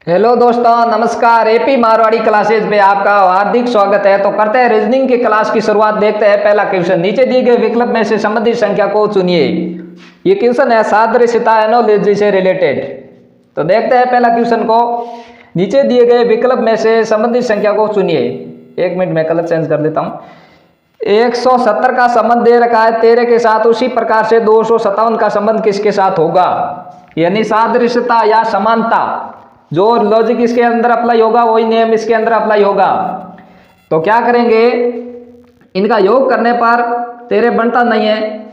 Hello दोस्तों, नमस्कार। AP Marwari classes में आपका हार्दिक स्वागत है। तो करते हैं रीजनिंग की क्लास की शुरुआत। देखते हैं पहला क्वेश्चन। नीचे दिए गए विकल्प में से संबंधित संख्या को चुनिए। ये क्वेश्चन है सादृश्यता एनालॉजी से रिलेटेड। तो देखते हैं पहला क्वेश्चन को। नीचे दिए गए विकल्प में से संबंधित संख्या को चुनिए। एक मिनट में कलर चेंज कर देता हूँ। 170 का संबंध दे रखा है 13 के साथ, उसी प्रकार से 257 का संबंध किसके साथ होगा? यानी सादृश्यता या समानता, जो लॉजिक इसके अंदर अप्लाई होगा वही नियम इसके अंदर अप्लाई होगा। तो क्या करेंगे, इनका योग करने पर 13 बनता नहीं है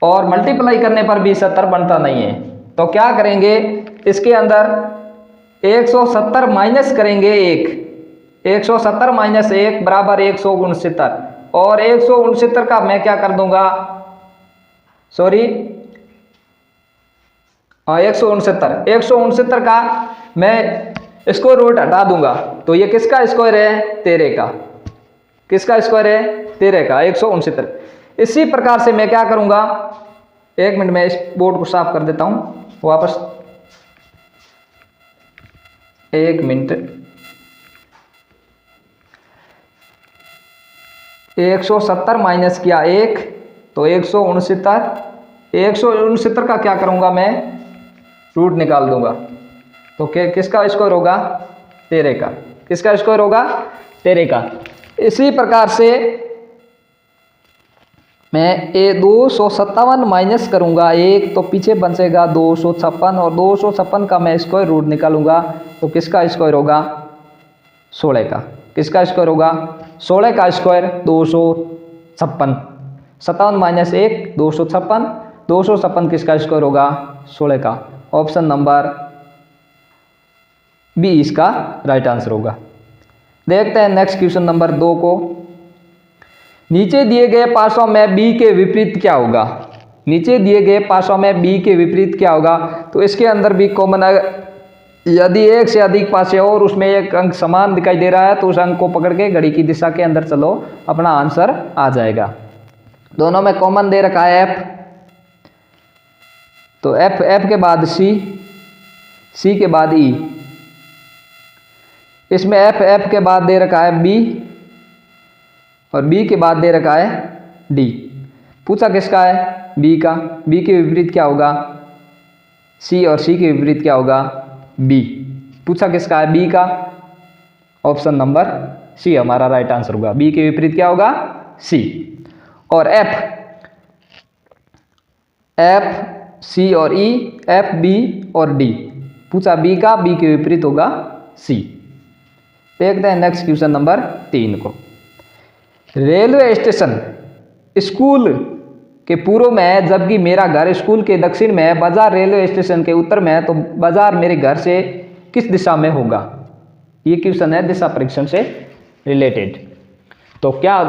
और मल्टीप्लाई करने पर भी 70 बनता नहीं है। तो क्या करेंगे, इसके अंदर 170 माइनस करेंगे 170 माइनस 1 बराबर 169, और 169 का मैं क्या कर दूंगा, 169 का मैं इसको रूट हटा दूंगा। तो ये किसका स्क्वायर है? 13 का। किसका स्क्वायर है? 13 का 169। इसी प्रकार से मैं क्या करूंगा, एक मिनट में इस बोर्ड को साफ कर देता हूं वापस। एक मिनट। 170 माइनस किया 1 तो 169 का क्या करूंगा, मैं रूट निकाल दूंगा। तो किसका स्क्वायर होगा? 13 का। किसका स्क्वायर होगा? 13 का। इसी प्रकार से मैं 257 माइनस करूंगा 1 तो पीछे बचेगा 256, और 256 का मैं स्क्वायर रूट निकालूंगा तो किसका स्क्वायर होगा? 16 का। किसका स्क्वायर होगा? 16 का स्क्वायर 256। 57 माइनस 1 256, 256 किसका स्क्वायर होगा? 16 का। ऑप्शन नंबर बी इसका राइट आंसर होगा। देखते हैं नेक्स्ट क्वेश्चन नंबर 2 को। नीचे दिए गए पासों में बी के विपरीत क्या होगा? नीचे दिए गए पासों में बी के विपरीत क्या होगा? तो इसके अंदर भी कॉमन, यदि एक से अधिक पासे हो और उसमें एक अंक समान दिखाई दे रहा है तो उस अंक को पकड़ के घड़ी की दिशा के अंदर चलो, अपना आंसर आ जाएगा। दोनों में कॉमन दे रखा है एफ, तो एफ के बाद सी के बाद ई। इसमें एफ के बाद दे रखा है बी, और बी के बाद दे रखा है डी। पूछा किसका है? बी का। बी के विपरीत क्या होगा? सी, और सी के विपरीत क्या होगा? बी। पूछा किसका है? बी का। ऑप्शन नंबर सी हमारा राइट आंसर होगा। बी के विपरीत क्या होगा? सी। और एफ सी और ई, एफ बी और डी। पूछा बी का, बी के विपरीत होगा सी। देखते हैं नेक्स्ट क्वेश्चन नंबर 3 को। रेलवे स्टेशन स्कूल के पूर्व में है, जबकि मेरा घर स्कूल के दक्षिण में है। बाजार रेलवे स्टेशन के उत्तर में है, तो बाजार मेरे घर से किस दिशा में होगा? ये क्वेश्चन है दिशा परीक्षण से रिलेटेड। तो क्या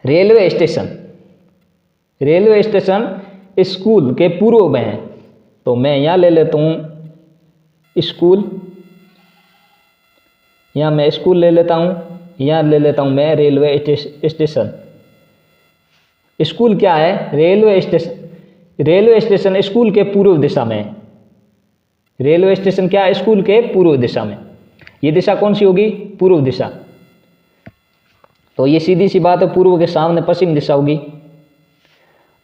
रेलवे स्टेशन स्कूल के पूर्व में है, तो मैं यहाँ ले लेता हूँ स्कूल, यहाँ मैं स्कूल ले लेता हूँ, यहाँ ले लेता हूँ मैं रेलवे स्टेशन। स्कूल क्या है? रेलवे स्टेशन स्कूल के पूर्व दिशा में है। रेलवे स्टेशन क्या है? स्कूल के पूर्व दिशा में। ये दिशा कौन सी होगी? पूर्व दिशा। तो ये सीधी सी बात है, पूर्व के सामने पश्चिम दिशा होगी।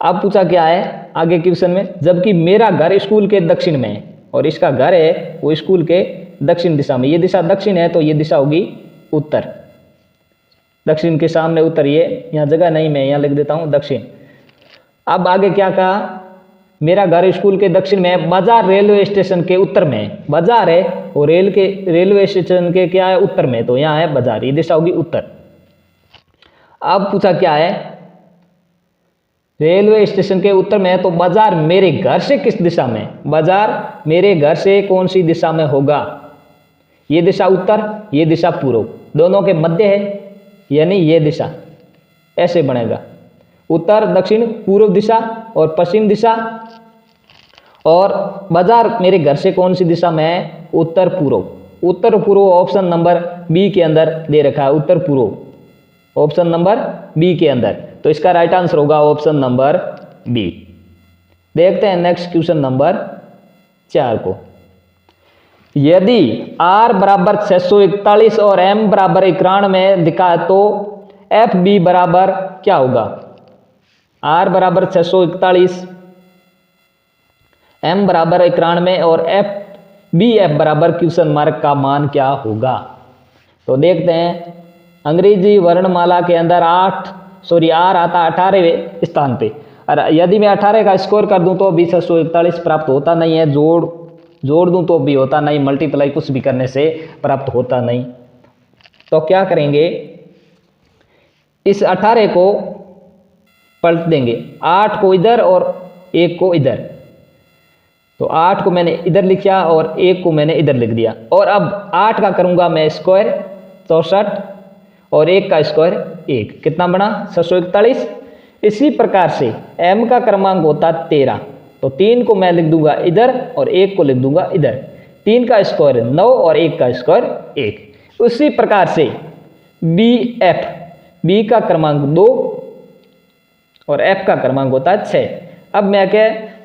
अब पूछा क्या है आगे क्वेश्चन में, जबकि मेरा घर स्कूल के दक्षिण में है, और इसका घर है वो स्कूल के दक्षिण दिशा में। ये दिशा दक्षिण है तो ये दिशा होगी उत्तर। दक्षिण के सामने उत्तर, ये यहाँ जगह नहीं, मैं यहाँ लिख देता हूँ दक्षिण। अब आगे क्या कहा? मेरा घर स्कूल के दक्षिण में है, बाजार रेलवे स्टेशन के उत्तर में है। बाजार है और रेलवे स्टेशन के क्या है? उत्तर में, तो यहाँ है बाजार, ये दिशा होगी उत्तर। अब पूछा क्या है? रेलवे स्टेशन के उत्तर में है, तो बाजार मेरे घर से किस दिशा में? बाजार मेरे घर से कौन सी दिशा में होगा? ये दिशा उत्तर, ये दिशा पूर्व, दोनों के मध्य है, यानी ये दिशा ऐसे बनेगा, उत्तर दक्षिण पूर्व दिशा और पश्चिम दिशा। और बाजार मेरे घर से कौन सी दिशा में है? उत्तर पूर्व। उत्तर पूर्व ऑप्शन नंबर बी के अंदर दे रखा है, उत्तर पूर्व, ऑप्शन नंबर बी के अंदर। तो इसका राइट आंसर होगा ऑप्शन नंबर बी। देखते हैं नेक्स्ट क्वेश्चन नंबर 4 को। यदि R बराबर 641 और M बराबर 91 दिखा है तो एफ बी बराबर क्या होगा? R बराबर 641, M बराबर 91 और एफ बराबर क्वेश्चन मार्क का मान क्या होगा? तो देखते हैं। अंग्रेजी वर्णमाला के अंदर R आता 18वें स्थान पे, और यदि मैं 18 का स्कोर कर दूं तो भी 641 प्राप्त होता नहीं है, जोड़ दूं तो भी होता नहीं, मल्टीप्लाई कुछ भी करने से प्राप्त होता नहीं। तो क्या करेंगे, इस 18 को पलट देंगे, 8 को इधर और 1 को इधर। तो 8 को मैंने इधर लिखा और 1 को मैंने इधर लिख दिया। और अब 8 का करूंगा मैं स्क्वायर 64 और 1 का स्क्वायर 1, कितना बना 641। इसी प्रकार से m का क्रमांक होता 13, तो 3 को मैं लिख दूंगा इधर और 1 को लिख दूंगा इधर। 3 का स्क्वायर 9 और 1 का स्क्वायर 1। उसी प्रकार से बी का क्रमांक 2 और f का क्रमांक होता है 6। अब मैं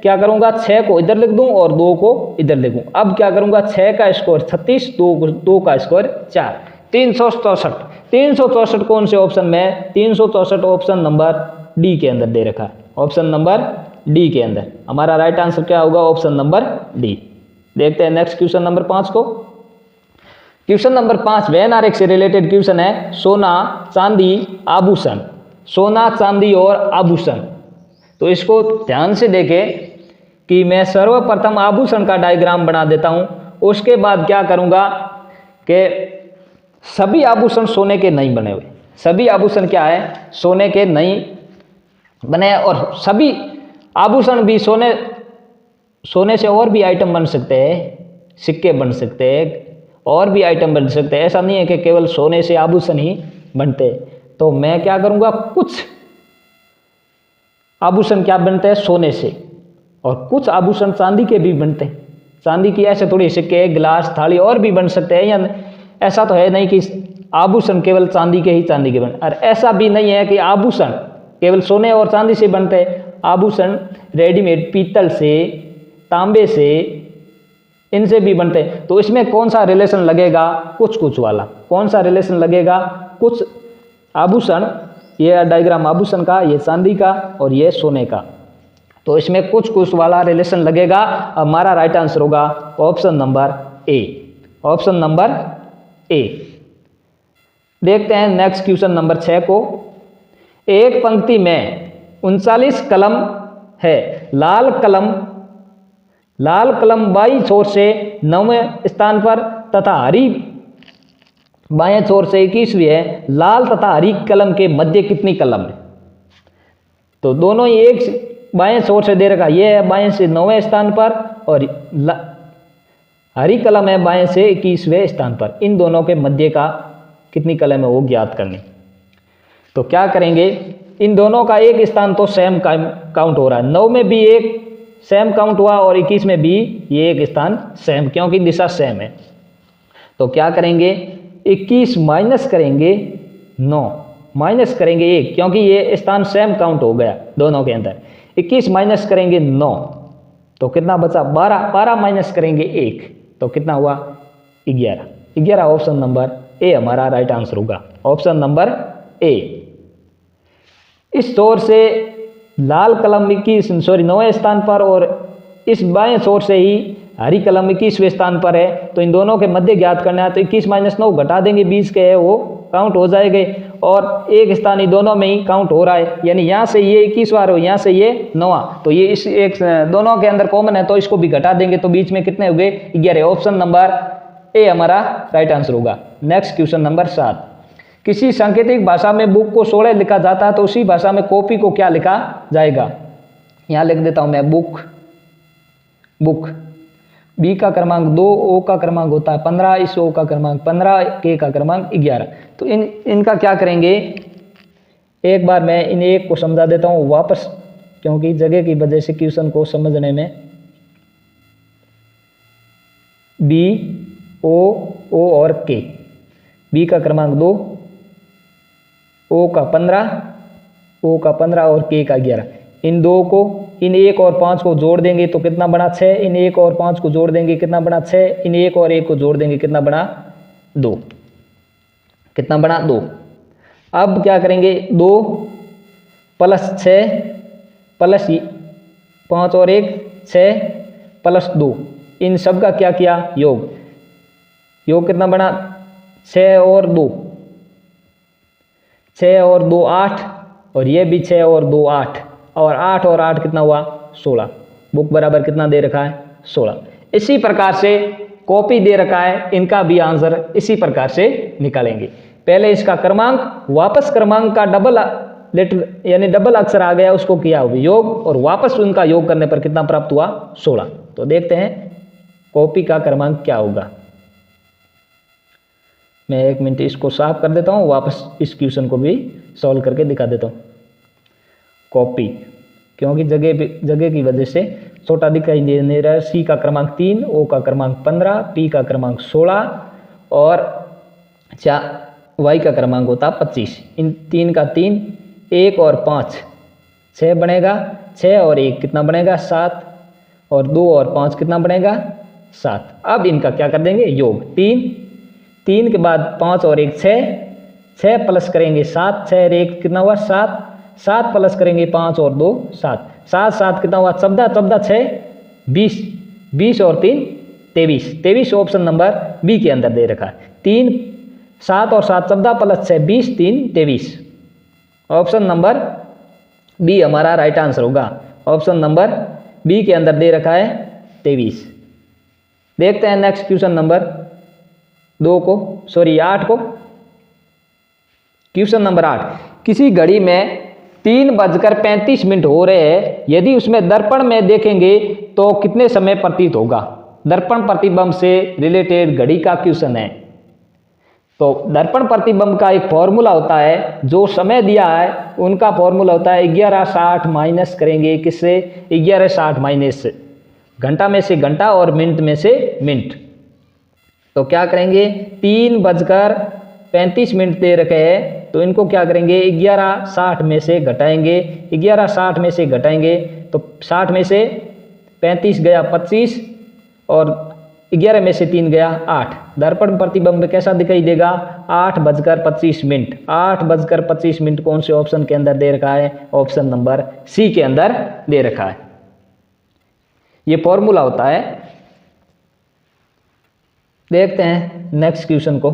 क्या करूंगा, 6 को इधर लिख दूं और 2 को इधर लिखूं। अब क्या करूंगा, 6 का स्क्वायर 36, 2 का स्क्वायर 4, 364 कौन से ऑप्शन में? 364 ऑप्शन नंबर डी के अंदर दे रखा है। ऑप्शन नंबर डी के अंदर हमारा राइट आंसर क्या होगा? Option number D. देखते हैं नेक्स्ट क्वेश्चन नंबर 5 को। क्वेश्चन नंबर 5 वैन आरेख से रिलेटेड क्वेश्चन है, सोना चांदी आभूषण, सोना चांदी और आभूषण। तो इसको ध्यान से देखें कि मैं सर्वप्रथम आभूषण का डायग्राम बना देता हूं, उसके बाद क्या करूंगा कि सभी आभूषण सोने के नहीं बने हुए, सभी आभूषण क्या है? सोने के नहीं बने, और सभी आभूषण भी सोने से और भी आइटम बन सकते हैं, सिक्के बन सकते हैं, और भी आइटम बन सकते हैं। ऐसा नहीं है कि केवल सोने से आभूषण ही बनते। तो मैं क्या करूंगा, कुछ आभूषण क्या बनते हैं? सोने से, और कुछ आभूषण चांदी के भी बनते हैं। चांदी की ऐसे थोड़ी सिक्के, गिलास, थाली और भी बन सकते हैं, या ऐसा तो है नहीं कि आभूषण केवल चांदी के बन, और ऐसा भी नहीं है कि आभूषण केवल सोने और चांदी से बनते हैं। आभूषण रेडीमेड पीतल से, तांबे से, इनसे भी बनते हैं। तो इसमें कौन सा रिलेशन लगेगा? कुछ वाला। कौन सा रिलेशन लगेगा? कुछ आभूषण, ये डायग्राम आभूषण का, ये चांदी का और ये सोने का, तो इसमें कुछ वाला रिलेशन लगेगा। हमारा राइट आंसर होगा option number A, option number A. देखते हैं नेक्स्ट क्वेश्चन नंबर 6 को। एक पंक्ति में 39 कलम है, लाल कलम बाईं छोर से 9वें स्थान पर तथा हरी बाएं छोर से 21वीं है। लाल तथा हरी कलम के मध्य कितनी कलम है? तो दोनों ही एक बाएं छोर से दे रखा, ये है बाएं से 9वें स्थान पर और हरी कलम है बाएं से 21वें स्थान पर। इन दोनों के मध्य का कितनी कलम है वो ज्ञात करनी। तो क्या करेंगे, इन दोनों का एक स्थान तो सेम काउंट हो रहा है, 9 में भी एक सेम काउंट हुआ और 21 में भी ये एक स्थान सेम, क्योंकि दिशा सेम है। तो क्या करेंगे, 21 माइनस करेंगे 9, माइनस करेंगे 1, क्योंकि ये स्थान सेम काउंट हो गया दोनों के अंदर। 21 माइनस करेंगे 9, तो कितना बचा 12 माइनस करेंगे 1, तो कितना हुआ 11। ऑप्शन नंबर ए हमारा राइट आंसर होगा, ऑप्शन नंबर ए। इस छोर से लाल कलम 9वें स्थान पर और इस बाएं छोर से ही हरी कलम 21वें स्थान पर है। तो इन दोनों के मध्य ज्ञात करना है। तो 21 माइनस 9 घटा देंगे, 20 के है वो काउंट हो जाएंगे, और एक स्थान ही दोनों में ही काउंट हो रहा है, यानी यहाँ से ये 21वां और यहाँ से ये 9वां, तो ये इस एक दोनों के अंदर कॉमन है, तो इसको भी घटा देंगे, तो बीच में कितने हो गए 11। ऑप्शन नंबर ए हमारा राइट आंसर होगा। Next question number 7। किसी सांकेतिक भाषा में बुक को 16 लिखा जाता है, तो उसी भाषा में कॉपी को क्या लिखा जाएगा? यहाँ लिख देता हूं मैं बुक। बी का क्रमांक 2, ओ का क्रमांक होता है 15, इस ओ का क्रमांक 15, के का क्रमांक 11। तो इनका क्या करेंगे, एक बार मैं इन एक को समझा देता हूँ वापस, क्योंकि जगह की वजह से क्वेश्चन को समझने में। बी, ओ और के। बी का क्रमांक 2, ओ का 15 और के का 11। इन दो को इन 1 और 5 को जोड़ देंगे तो कितना बना 6, इन 1 और 5 को जोड़ देंगे कितना बना 6, इन 1 और 1 को जोड़ देंगे कितना बना 2, कितना बना 2। अब क्या करेंगे 2 प्लस 6 प्लस 5 और 1 6 प्लस 2, इन सब का क्या किया योग, योग कितना बना 6 और 2, 6 और 2 8, और ये भी 6 और 2 8, और 8 और 8 कितना हुआ 16। बुक बराबर कितना दे रखा है 16। इसी प्रकार से कॉपी दे रखा है, इनका भी आंसर इसी प्रकार से निकालेंगे। पहले इसका क्रमांक, वापस क्रमांक का डबल लेटर यानी डबल अक्षर आ गया, उसको किया योग, और वापस उनका योग करने पर कितना प्राप्त हुआ 16। तो देखते हैं कॉपी का क्रमांक क्या होगा। मैं 1 मिनट इसको साफ कर देता हूँ, वापस इस क्वेश्चन को भी सॉल्व करके दिखा देता हूँ। कॉपी, क्योंकि जगह की वजह से छोटा दिखाई दे रहा है। सी का क्रमांक 3, ओ का क्रमांक 15, पी का क्रमांक 16 और वाई का क्रमांक होता 25। इन 3 का 3, 1 और 5 6 बनेगा, 6 और 1 कितना बनेगा 7, और 2 और 5 कितना बनेगा 7। अब इनका क्या कर देंगे योग, 3 के बाद 5 और 1 6 प्लस करेंगे 7, 6 और 1 कितना हुआ 7, 7 प्लस करेंगे 5 और 2 7, 7 7 कितना हुआ 14, 14 6 20, 20 और 3 23, 23 ऑप्शन नंबर बी के अंदर दे रखा है। 3 7 और 7 14 प्लस 6 20, 3 23, ऑप्शन नंबर बी हमारा राइट आंसर होगा। ऑप्शन नंबर बी के अंदर दे रखा है 23। देखते हैं नेक्स्ट क्वेश्चन नंबर 8 को। क्वेश्चन नंबर 8, किसी घड़ी में 3:35 हो रहे हैं, यदि उसमें दर्पण में देखेंगे तो कितने समय प्रतीत होगा। दर्पण प्रतिबिंब से रिलेटेड घड़ी का क्वेश्चन है। तो दर्पण प्रतिबिंब का एक फॉर्मूला होता है, जो समय दिया है उनका फॉर्मूला होता है 11:60 माइनस करेंगे किससे 11:60 माइनस घंटा में से घंटा और मिनट में से मिनट। तो क्या करेंगे 3:35 दे रखे हैं, तो इनको क्या करेंगे 11:60 में से घटाएंगे, 11:60 में से घटाएंगे तो 60 में से 35 गया 25 और 11 में से 3 गया 8। दर्पण प्रतिबिंब कैसा दिखाई देगा 8:25। 8:25 कौन से ऑप्शन के अंदर दे रखा है, ऑप्शन नंबर सी के अंदर दे रखा है। ये फॉर्मूला होता है। देखते हैं नेक्स्ट क्वेश्चन को,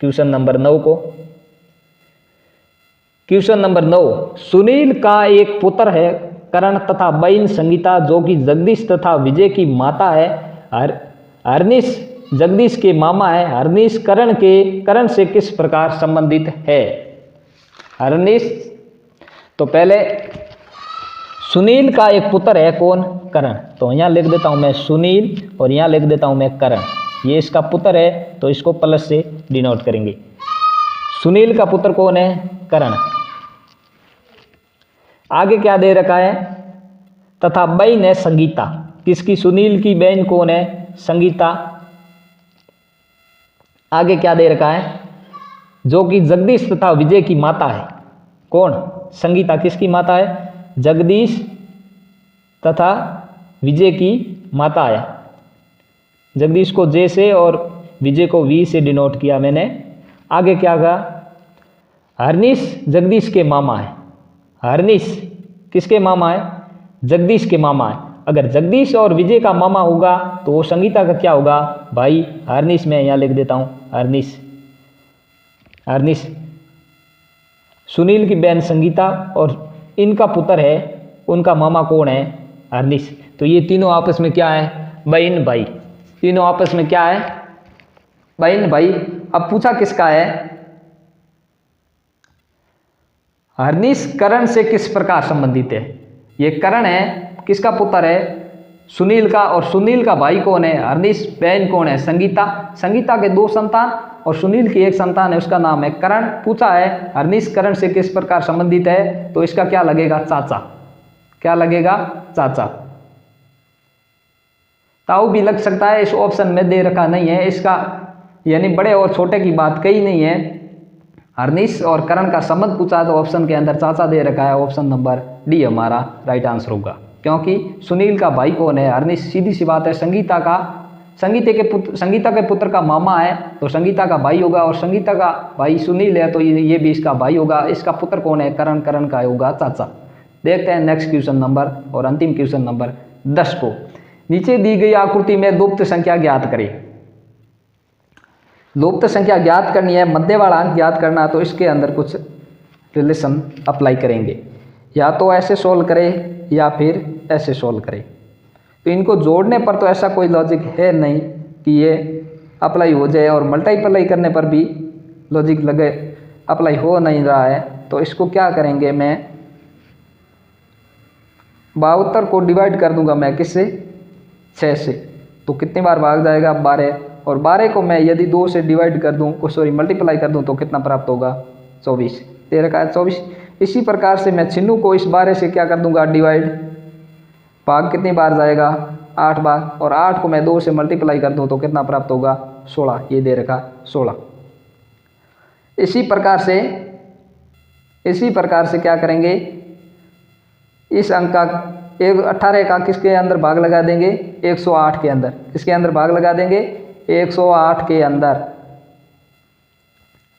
क्वेश्चन नंबर 9 को। क्वेश्चन नंबर 9, सुनील का एक पुत्र है करण तथा बहन संगीता, जो कि जगदीश तथा विजय की माता है। हरनिश जगदीश के मामा है। हरनिश करण से किस प्रकार संबंधित है। हरनिश, तो पहले सुनील का एक पुत्र है कौन, करण। तो यहाँ लिख देता हूं मैं सुनील और यहाँ लिख देता हूं मैं करण। ये इसका पुत्र है तो इसको प्लस से डिनोट करेंगे। सुनील का पुत्र कौन है, करण। आगे क्या दे रखा है, तथा बहन है संगीता। किसकी, सुनील की बहन कौन है, संगीता। आगे क्या दे रखा है, जो कि जगदीश तथा विजय की माता है। कौन, संगीता किसकी माता है, जगदीश तथा विजय की माता है। जगदीश को जे से और विजय को वी से डिनोट किया मैंने। आगे क्या कहा, हरनिश जगदीश के मामा है। हरनिश किसके मामा है, जगदीश के मामा है। अगर जगदीश और विजय का मामा होगा तो वो संगीता का क्या होगा, भाई। हरनिश मैं यहाँ लिख देता हूँ, हरनिश। हरनिश सुनील की बहन संगीता और इनका पुत्र है, उनका मामा कौन है, हरनिश। तो ये तीनों आपस में क्या है, बहन भाई। तीनों आपस में क्या है, बहन भाई। अब पूछा किसका है, हरनिश करण से किस प्रकार संबंधित है। ये करण है, किसका पुत्र है, सुनील का। और सुनील का भाई कौन है, हरनिश। बहन कौन है, संगीता। संगीता के 2 संतान और सुनील की 1 संतान है, उसका नाम है करण। पूछा है हरनिश करण से किस प्रकार संबंधित है, तो इसका क्या लगेगा, चाचा। क्या लगेगा, चाचा। ताऊ भी लग सकता है, इस ऑप्शन में दे रखा नहीं है इसका, यानी बड़े और छोटे की बात कही नहीं है। हरनीश और करण का संबंध पूछा तो ऑप्शन के अंदर चाचा दे रखा है, ऑप्शन नंबर डी हमारा राइट आंसर होगा। क्योंकि सुनील का भाई कौन है? हरनीश, सीधी सी बात है, संगीता के पुत्र का मामा है तो संगीता का भाई होगा, और संगीता का भाई सुनील है तो ये भी इसका भाई होगा। इसका पुत्र कौन है? करण, करण का होगा चाचा। देखते हैं नेक्स्ट क्वेश्चन नंबर और अंतिम क्वेश्चन नंबर 10 को। नीचे दी गई आकृति में लुप्त संख्या ज्ञात करें। लुप्त संख्या ज्ञात करनी है, मध्य वाला अंक ज्ञात करना, तो इसके अंदर कुछ रिलेशन अप्लाई करेंगे। या तो ऐसे सोल्व करें या फिर ऐसे सोल्व करें। तो इनको जोड़ने पर तो ऐसा कोई लॉजिक है नहीं कि ये अप्लाई हो जाए, और मल्टीप्लाई करने पर भी लॉजिक लगे अप्लाई हो नहीं रहा है। तो इसको क्या करेंगे, मैं 72 को डिवाइड कर दूंगा मैं किससे? 6 से। तो कितनी बार भाग जाएगा? 12। और 12 को मैं यदि 2 से डिवाइड कर दूँ, मल्टीप्लाई कर दूँ, तो कितना प्राप्त होगा? 24। 13 का 24। इसी प्रकार से मैं छिन्नू को इस 12 से क्या कर दूंगा? डिवाइड। भाग कितनी बार जाएगा? 8 बार। और 8 को मैं 2 से मल्टीप्लाई कर दूँ तो कितना प्राप्त होगा? 16। ये दे रखा 16। इसी प्रकार से क्या करेंगे, इस अंक का 18 का किसके अंदर भाग लगा देंगे? 108 के अंदर। किसके अंदर भाग लगा देंगे? 108 के अंदर।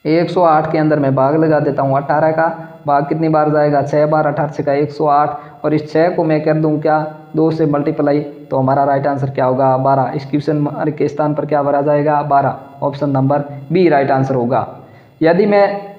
108 के अंदर मैं भाग लगा देता हूँ। 18 का भाग कितनी बार जाएगा? 6 बार। 18 का 108, और इस 6 को मैं कर दूँ क्या? 2 से मल्टीप्लाई, तो हमारा राइट आंसर क्या होगा? 12। इस क्वेश्चन के स्थान पर क्या भरा जाएगा? 12। Option number B right answer होगा। यदि मैं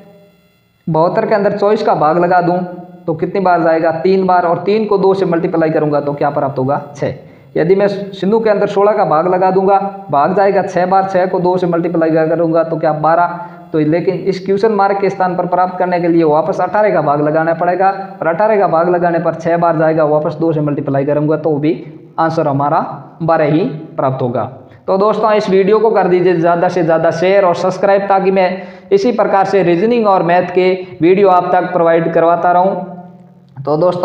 72 के अंदर 24 का भाग लगा दूँ तो कितनी बार जाएगा? 3 बार। और 3 को 2 से मल्टीप्लाई करूँगा तो क्या प्राप्त होगा? 6। यदि मैं सिंधु के अंदर 16 का भाग लगा दूंगा, भाग जाएगा 6 बार। 6 को 2 से मल्टीप्लाई करूंगा तो क्या? 12। तो लेकिन इस क्वेश्चन मार्क के स्थान पर प्राप्त करने के लिए वापस 18 का भाग लगाना पड़ेगा, और 18 का भाग लगाने पर 6 बार जाएगा, वापस 2 से मल्टीप्लाई करूंगा तो भी आंसर हमारा 12 ही प्राप्त होगा। तो दोस्तों इस वीडियो को कर दीजिए ज़्यादा से ज़्यादा शेयर और सब्सक्राइब, ताकि मैं इसी प्रकार से रीजनिंग और मैथ के वीडियो आप तक प्रोवाइड करवाता रहूँ। तो दोस्तों